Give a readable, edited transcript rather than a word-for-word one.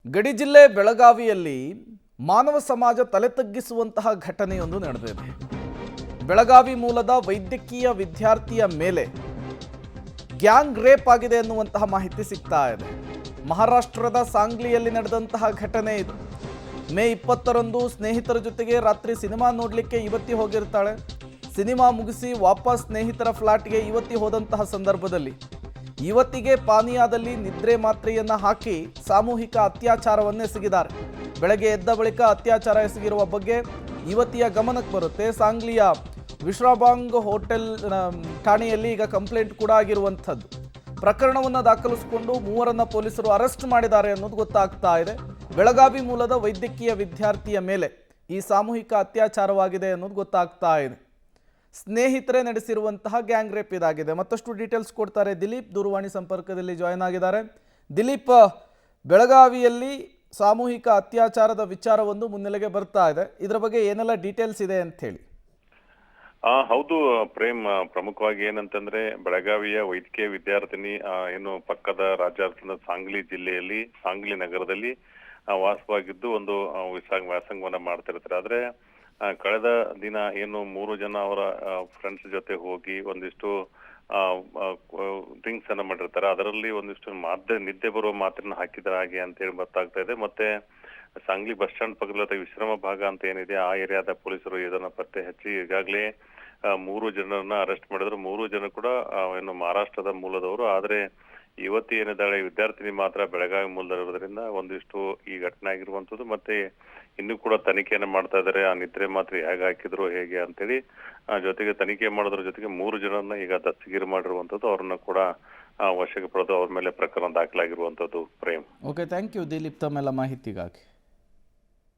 ಗಡಿ ಜಿಲ್ಲೆ ಬೆಳಗಾವಿಯಲ್ಲಿ ಮಾನವ ಸಮಾಜ ತಲೆ ತಗ್ಗಿಸುವಂತಹ ಘಟನೆಯೊಂದು ನಡೆದಿದೆ. ಬೆಳಗಾವಿ ಮೂಲದ ವೈದ್ಯಕೀಯ ವಿದ್ಯಾರ್ಥಿಯ ಮೇಲೆ ಗ್ಯಾಂಗ್ ರೇಪ್ ಆಗಿದೆ ಎನ್ನುವಂತಹ ಮಾಹಿತಿ ಸಿಗ್ತಾ ಇದೆ. ಮಹಾರಾಷ್ಟ್ರದ ಸಾಂಗ್ಲಿಯಲ್ಲಿ ನಡೆದಂತಹ ಘಟನೆ ಇದು. ಮೇ 20ರಂದು ಸ್ನೇಹಿತರ ಜೊತೆಗೆ ರಾತ್ರಿ ಸಿನಿಮಾ ನೋಡಲಿಕ್ಕೆ ಯುವತಿ ಹೋಗಿರ್ತಾಳೆ. ಸಿನಿಮಾ ಮುಗಿಸಿ ವಾಪಸ್ ಸ್ನೇಹಿತರ ಫ್ಲಾಟ್ಗೆ ಯುವತಿ ಹೋದಂತಹ ಸಂದರ್ಭದಲ್ಲಿ ಯುವತಿಗೆ ಪಾನೀಯದಲ್ಲಿ ನಿದ್ರೆ ಮಾತ್ರೆಯನ್ನು ಹಾಕಿ ಸಾಮೂಹಿಕ ಅತ್ಯಾಚಾರವನ್ನೇ ಎಸಗಿದ್ದಾರೆ. ಬೆಳಗ್ಗೆ ಎದ್ದ ಬಳಿಕ ಅತ್ಯಾಚಾರ ಎಸಗಿರುವ ಬಗ್ಗೆ ಯುವತಿಯ ಗಮನಕ್ಕೆ ಬರುತ್ತೆ. ಸಾಂಗ್ಲಿಯ ವಿಶ್ರಾಬಾಂಗ್ ಹೋಟೆಲ್ ಠಾಣೆಯಲ್ಲಿ ಈಗ ಕಂಪ್ಲೇಂಟ್ ಕೂಡ ಆಗಿರುವಂಥದ್ದು. ಪ್ರಕರಣವನ್ನು ದಾಖಲಿಸಿಕೊಂಡು ಮೂವರನ್ನ ಪೊಲೀಸರು ಅರೆಸ್ಟ್ ಮಾಡಿದ್ದಾರೆ ಅನ್ನೋದು ಗೊತ್ತಾಗ್ತಾ ಇದೆ. ಬೆಳಗಾವಿ ಮೂಲದ ವೈದ್ಯಕೀಯ ವಿದ್ಯಾರ್ಥಿಯ ಮೇಲೆ ಈ ಸಾಮೂಹಿಕ ಅತ್ಯಾಚಾರವಾಗಿದೆ ಅನ್ನೋದು ಗೊತ್ತಾಗ್ತಾ ಇದೆ. ಸ್ನೇಹಿತರೆ ನಡೆಸಿರುವಂತಹ ಗ್ಯಾಂಗ್ ರೇಪ್ ಇದಾಗಿದೆ. ಮತ್ತಷ್ಟು ಡೀಟೇಲ್ಸ್ ಕೊಡ್ತಾರೆ ದಿಲೀಪ್, ದೂರವಾಣಿ ಸಂಪರ್ಕದಲ್ಲಿ ಜಾಯ್ನ್ ಆಗಿದ್ದಾರೆ. ದಿಲೀಪ್, ಬೆಳಗಾವಿಯಲ್ಲಿ ಸಾಮೂಹಿಕ ಅತ್ಯಾಚಾರದ ವಿಚಾರವೊಂದು ಮುನ್ನೆಲೆಗೆ ಬರ್ತಾ ಇದೆ. ಇದರ ಬಗ್ಗೆ ಏನೆಲ್ಲ ಡೀಟೇಲ್ಸ್ ಇದೆ ಅಂತ ಹೇಳಿ. ಹೌದು ಪ್ರೇಮ್, ಪ್ರಮುಖವಾಗಿ ಏನಂತಂದ್ರೆ ಬೆಳಗಾವಿಯ ವೈದ್ಯಕೀಯ ವಿದ್ಯಾರ್ಥಿನಿ ಏನು ಪಕ್ಕದ ರಾಜ್ಯದ ಸಾಂಗ್ಲಿ ಜಿಲ್ಲೆಯಲ್ಲಿ ಸಾಂಗ್ಲಿ ನಗರದಲ್ಲಿ ವಾಸವಾಗಿದ್ದು ಒಂದು ವ್ಯಾಸಂಗವನ್ನ ಮಾಡ್ತಿರ್ತಾರೆ. ಆದ್ರೆ ಕಳೆದ ದಿನ ಏನು 3 ಜನ ಅವರ ಫ್ರೆಂಡ್ಸ್ ಜೊತೆ ಹೋಗಿ ಒಂದಿಷ್ಟು ಡ್ರಿಂಕ್ಸ್ ಅನ್ನ ಮಾಡಿರ್ತಾರೆ. ಅದರಲ್ಲಿ ಒಂದಿಷ್ಟು ನಿದ್ದೆ ಬರುವ ಮಾತ್ರನ್ನ ಹಾಕಿದ ಹಾಗೆ ಅಂತ ಹೇಳಿ ಗೊತ್ತಾಗ್ತಾ ಇದೆ. ಮತ್ತೆ ಸಾಂಗ್ಲಿ ಬಸ್ ಸ್ಟ್ಯಾಂಡ್ ಪಕ್ಕದ ವಿಶ್ರಮ ಭಾಗ ಅಂತ ಏನಿದೆ ಆ ಏರಿಯಾದ ಪೊಲೀಸರು ಇದನ್ನ ಪತ್ತೆ ಹಚ್ಚಿ ಈಗಾಗಲೇ 3 ಜನರನ್ನ ಅರೆಸ್ಟ್ ಮಾಡಿದ್ರು. 3 ಜನ ಕೂಡ ಏನು ಮಹಾರಾಷ್ಟ್ರದ ಮೂಲದವರು. ಆದ್ರೆ ಯುವತಿ ಏನಿದ್ದಾಳೆ ವಿದ್ಯಾರ್ಥಿನಿ ಮಾತ್ರ ಬೆಳಗಾವಿ ಮೂಲದಲ್ಲಿರೋದ್ರಿಂದ ಒಂದಿಷ್ಟು ಈ ಘಟನೆ ಆಗಿರುವಂತದ್ದು. ಮತ್ತೆ ಇನ್ನೂ ಕೂಡ ತನಿಖೆಯನ್ನ ಮಾಡ್ತಾ ಇದ್ದಾರೆ. ಆ ನಿದ್ರೆ ಮಾತ್ರ ಹೇಗೆ ಹಾಕಿದ್ರು ಹೇಗೆ ಅಂತೇಳಿ ಜೊತೆಗೆ ತನಿಖೆ ಮಾಡೋದ್ರ ಜೊತೆಗೆ 3 ಜನರನ್ನ ಈಗ ದಸ್ತಗಿರಿ ಮಾಡಿರುವಂತದ್ದು. ಅವ್ರನ್ನ ಕೂಡ ವಶಕ್ಕೆ ಪಡೆದು ಅವ್ರ ಮೇಲೆ ಪ್ರಕರಣ ದಾಖಲಾಗಿರುವಂತದ್ದು. Prem, okay, thank you Dileep ತಮ್ಮೆಲ್ಲ ಮಾಹಿತಿಗಾಗಿ.